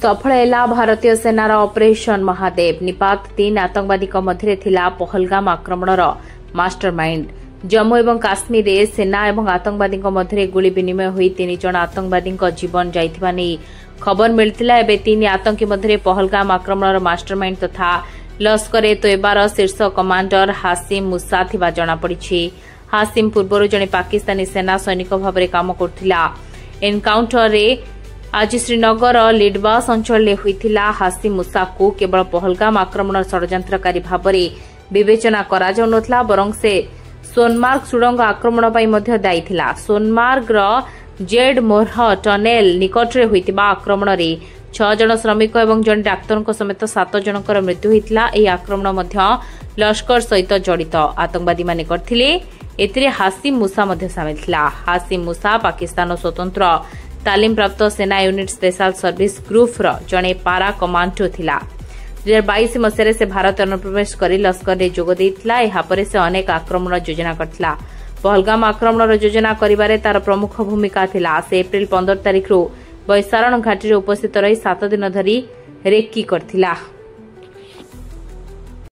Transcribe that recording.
सफल है भारतीय सेनार ऑपरेशन महादेव। निपात 3 आतंकवादी मध्य थिला पहलगाम आक्रमणर मास्टरमाइंड। जम्मू एवं काश्मीर रे सेना एवं आतंकवादी मध्य गुली विनिमय हुई 3 जन आतंकवादी जीवन जाइथिबा नै खबर मिलथिला। एबे 3 आतंकी मध्य पहलगाम आक्रमणर मास्टरमाइंड तथा लश्कर ए तोयबार शीर्ष कमांडर हासिम मुसा थिबा जणा पड़िछि। हासिम पूर्वरु जणे पाकिस्तानी सेना सैनिक भाबरे काम करथिला। एनकाउंटर रे आज श्रीनगर लिडवास अंचल में होइथिला। हासिम मुसा को केवल पहलगाम आक्रमण षड्यंत्रकारी भाबरे विवेचना करा जाउनथला, बरं से सोनमार्ग सुड़ंग आक्रमण पई मध्य दायी थिला। सोनमार्ग रो जेड मोरह टनेल निकट रे होइतिबा आक्रमण रे 6 जन श्रमिक एवं जन डाक्तरक समेत 7 जनकर मृत्यु होइतिला। एही आक्रमण मध्य लश्कर सहित जड़ित आतंकवादी माने करथिले। एथिरे हासिम मुसा मध्य शामिल थिला। हासिम मुसा पाकिस्तान स्वतंत्र तालीम प्राप्त सेना यूनिट स्पेशल सर्विस ग्रुप जड़े पारा कमांडो थिला। 2022 मसीह से भारत अनुप्रवेश कर लश्कर में जोग देइतिला। एहापरे से अनेक आक्रमण योजना करथिला। पहलगाम आक्रमण योजना करिबारे तार प्रमुख भूमिका थिला। से एप्रिल 15 तारिख बैसारण घाटी में उपस्थित रही 7 दिन धरी रेकी करथिला।